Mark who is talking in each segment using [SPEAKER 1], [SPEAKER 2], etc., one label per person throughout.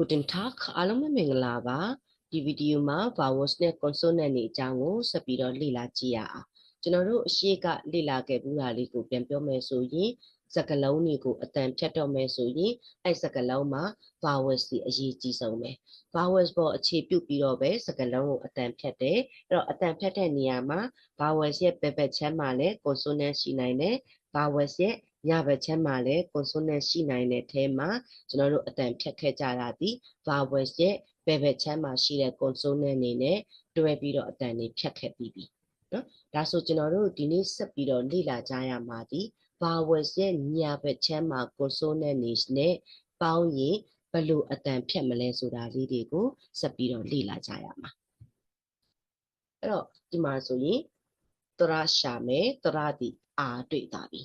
[SPEAKER 1] Guten Tag အားလုံးပဲမင်္ဂလာပါဒီဗီဒီယိုမှာ vowels နဲ့ consonant တွေအကြောင်းကိုဆက်ပြီးတော့လေ့လာကြည့်ရအောင်ကျွန်တော်တို့အရှိကလေ့လာခဲ့ဘူးတာလေးကိုပြန်ပြောမယ်ဆိုရင်စကားလုံးတွေကိုအတန်ဖြတ်တော့မယ်ဆိုရင်အဲ့စကားလုံးမှာ vowels တွေအရေးကြီးဆုံးပဲ vowels ပေါ်အခြေပြုပြီးတော့ပဲစကားလုံးကိုအတန်ဖြတ်တယ်အဲ့တော့အတန်ဖြတ်တဲ့နေရာမှာ vowels ရဲ့ဘယ်ဘက်ချမ်းမှာလဲ consonant ရှိနိုင်တယ် vowels ရဲ့ညာဘက်ချမ်းမှာလဲ consonant ရှိနိုင်တဲ့အဲမှာကျွန်တော်တို့အတန်ဖြတ်ခဲ့ကြတာဒီ vowels ရဲ့ဘယ်ဘက်ချမ်းမှာရှိတဲ့ consonant တွေနဲ့တွဲပြီးတော့အတန်တွေဖြတ်ခဲ့ပြီးပြီနော်ဒါဆိုကျွန်တော်တို့ဒီနေ့ဆက်ပြီးတော့လေ့လာကြရမှာဒီ vowels ရဲ့ညာဘက်ချမ်းမှာ consonant တွေနဲ့ပေါင်းရင်ဘယ်လိုအတန်ဖြတ်မလဲဆိုတာလေးတွေကိုဆက်ပြီးတော့လေ့လာကြရမှာအဲ့တော့ဒီမှာဆိုရင်တရရှာမယ်တရဒီအာတွေ့တာပြီ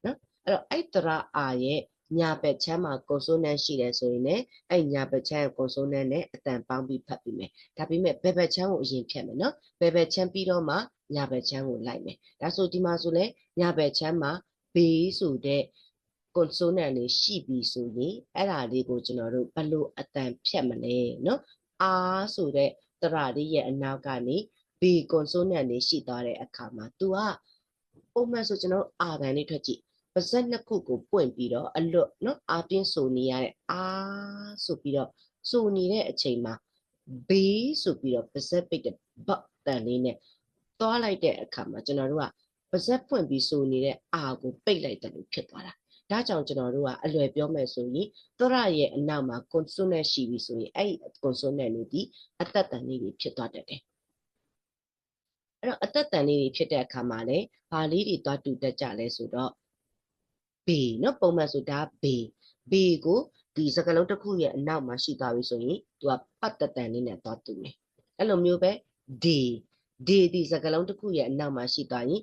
[SPEAKER 1] နော်အဲ့တော့အဲ့တရအာရဲ့ညာဘက်ချမ်းမှာ consonant ရှိတယ်ဆိုရင်လည်းအဲ့ညာဘက်ချမ်းရဲ့ consonant နဲ့အတန်ပေါင်းပြီးဖတ်ပြီးမယ်ဒါပေမဲ့ဘယ်ဘက်ချမ်းကိုအရင်ဖြတ်မယ်နော်ဘယ်ဘက်ချမ်းပြီးတော့မှညာဘက်ချမ်းကိုလိုက်မယ်ဒါဆိုဒီမှာဆိုလဲညာဘက်ချမ်းမှာ ဘေးဆိုတဲ့ consonant တွေရှိပြီဆိုရင်အဲ့ဒါလေးကိုကျွန်တော်တို့ဘယ်လိုအတန်ဖြတ်မလဲနော်အာဆိုတဲ့တရလေးရဲ့အနောက်ကနေဘေး consonant တွေရှိသွားတဲ့အခါမှာ तू ကပုံမှန်ဆိုကျွန်တော်အာတန်လေးထွက်ကြည့်ပါဇက်နှစ်ခုကိုပွင့်ပြီးတော့အလွတ်နော်အာပြင်းဆိုနေရတဲ့အာဆိုပြီးတော့ဆိုနေတဲ့အချိန်မှာဘေးဆိုပြီးတော့ပါဇက်ပိတ်တဲ့ဘတ်တန်လေးနဲ့သွားလိုက်တဲ့အခါမှာကျွန်တော်တို့ကပါဇက်ပွင့်ပြီးဆိုနေတဲ့အာကိုပိတ်လိုက်တယ်လို့ဖြစ်သွားတာဒါကြောင့်ကျွန်တော်တို့ကအလွယ်ပြောမယ်ဆိုရင်သောရရဲ့အနောက်မှာ consonant ရှိပြီဆိုရင်အဲ့ consonant တွေဒီအသက်တန်လေးတွေဖြစ်သွားတတ်တယ်အဲ့တော့အသက်တန်လေးတွေဖြစ်တဲ့အခါမှာလည်းဘာလေးတွေသွားတူတတ်ကြလဲဆိုတော့ဘေနော်ပုံမှန်ဆိုဒါဘေကိုဒီစကားလုံးတစ်ခုရဲ့အနောက်မှာရှိသွားပြီဆိုရင်သူကပတ်တတန်လေးနဲ့သွားတူမယ်အဲ့လိုမျိုးပဲဒီဒီစကားလုံးတစ်ခုရဲ့အနောက်မှာရှိသွားရင်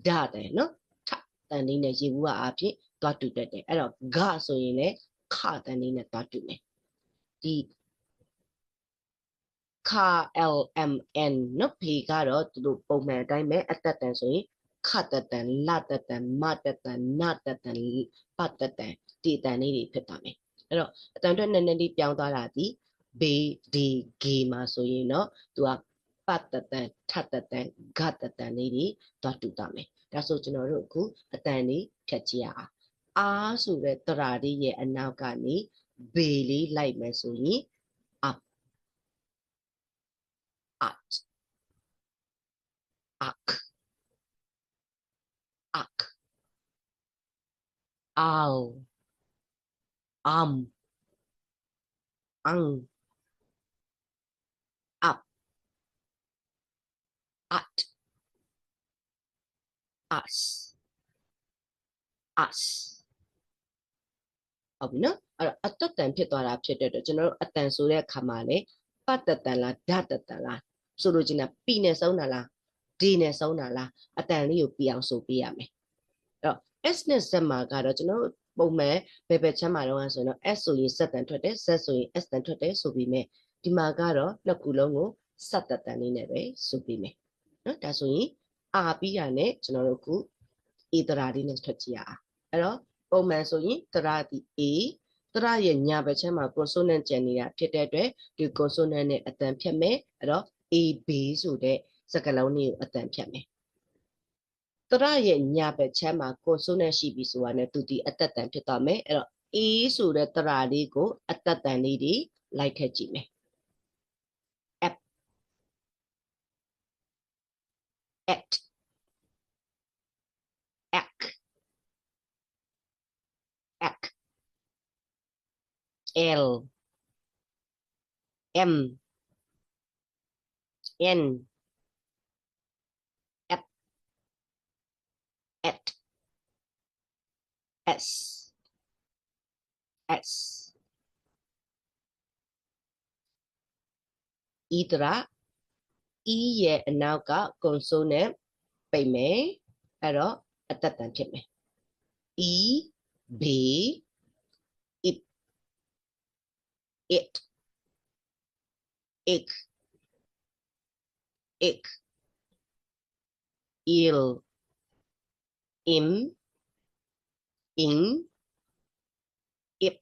[SPEAKER 1] ဓာတယ်နော်ထတန်လေးနဲ့ရေဘူးကအဖြစ်သွားတူတတ်တယ်အဲ့တော့ဂဆိုရင်လည်းခတန်လေးနဲ့သွားတူမယ်ဒီခ LMN နော်ဖေကတော့သူတို့ပုံမှန်အတိုင်းပဲအသက်တန်ဆိုရင်ခတတန်လတတန်မတတန်နတတန်ပတတန်ဒီတန်လေးတွေဖြစ်သွားမယ်အဲ့တော့အတန်အတွက်နည်းနည်းလေးပြောင်းသွားတာဒီဘေးဒီဂေမှာဆိုရင်တော့သူကပတတန်ထတတန်ဂတတန်လေးတွေသွားတူသွားမယ်ဒါဆိုကျွန်တော်တို့အခုအတန်လေးဖြတ်ကြည့်ရအောင်အားဆိုတဲ့တရာလေးရဲ့အနောက်ကနေဘေလေးလိုက်မယ်ဆိုရင်at ak ak al am ang up at us us ဟုတ်ပြီနော်အဲ့တော့အတတန်ဖြစ်သွားတာဖြစ်တဲ့အတွက်ကျွန်တော်တို့အတန်ဆိုတဲ့အခါမှာလေပတ်တတန်လားဓာတတန်လားဆိုလို့ချင်းကပီနဲ့ဆုံးတာလားဒီနဲ့ဆုံးတာလားအတန်လေးကိုပြအောင်ဆိုပေးရမယ်အဲ့တော့ s နဲ့ z မှာကတော့ကျွန်တော်တို့ပုံမှန်ဘယ်ဘက်ချမ်းမှာတော့ဆိုတော့ s ဆိုရင် z တန်ထွက်တယ် z ဆိုရင် s တန်ထွက်တယ်ဆိုပြီးမြဲဒီမှာကတော့နှစ်ခုလုံးကိုစတတန်လေးနဲ့ပဲဆိုပြီးမြဲနော်ဒါဆိုရင်အာပြီးတာနဲ့ကျွန်တော်တို့ခုဧတရာလေးနဲ့ထွက်ကြည့်ရအောင်အဲ့တော့ပုံမှန်ဆိုရင်တရာဒီ A တရရဲ့ညာဘက်ချမ်းမှာ consonant ကျန်နေတာဖြစ်တဲ့အတွက်ဒီ consonant နဲ့အတန်ဖြတ်မယ်အဲ့တော့ AB ဆိုတဲ့စကားလုံးလေးကိုအတန်ဖြတ်မယ်တရရဲ့ညာဘက်ချမ်းမှာ consonant ရှိပြီဆိုတာနဲ့သူဒီအသက်တန်ဖြစ်သွားမယ်အဲ့တော့ A ဆိုတဲ့တရလေးကိုအသက်တန်လေးတွေလိုက်ထည့်ကြည့်မယ် at at ak ak L M N F at S S ဤတရ E ရဲ့အနောက်က consonant ပိတ်မယ်အဲ့တော့အသက်တန်ဖြစ်မယ် E B it it ik ik il im in ip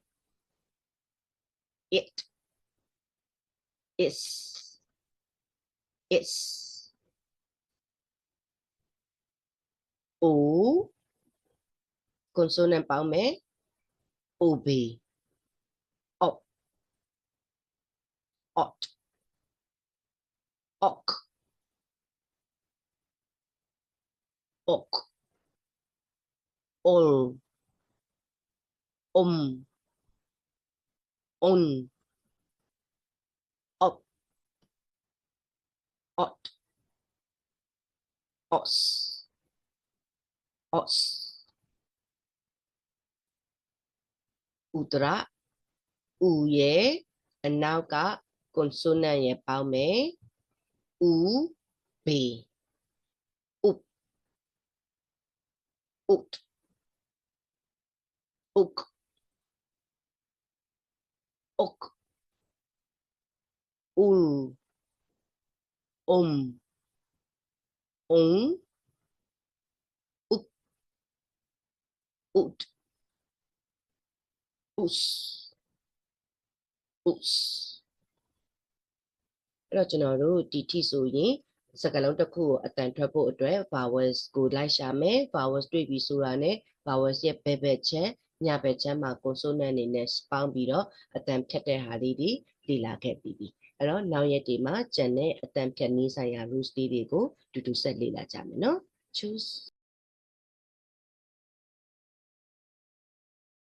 [SPEAKER 1] it is is o consonant ပေါင်းမယ် obey op ot ok ok ol on op ot os os ဥတရဥရဲ့အနောက်က consonant ရဲ့ပေါင်းမယ်ဥဘေဥဥတ်ဥကဥကဥအုံဥတ်ဥတ်us us အဲ့တော့ကျွန်တော်တို့ဒီထိဆိုရင်စကားလုံးတစ်ခုကိုအတန်ထွက်ဖို့အတွက် vowels ကိုလိုက်ရှာမယ် vowels တွေ့ပြီဆိုတာနဲ့ vowels ရဲ့ဘက်ဘက်ချမ်းညဘက်ချမ်းမှာ consonant အနေနဲ့ပေါင်းပြီးတော့အတန်ဖြတ်တဲ့ဟာလေးတွေလေ့လာခဲ့ပြီးပြီအဲ့တော့နောက်ရက်ဒီမှာကျန်တဲ့အတန်ဖြတ်နည်းဆိုင်ရာ rules တွေကိုတူတူဆက်လေ့လာကြမယ်နော် choose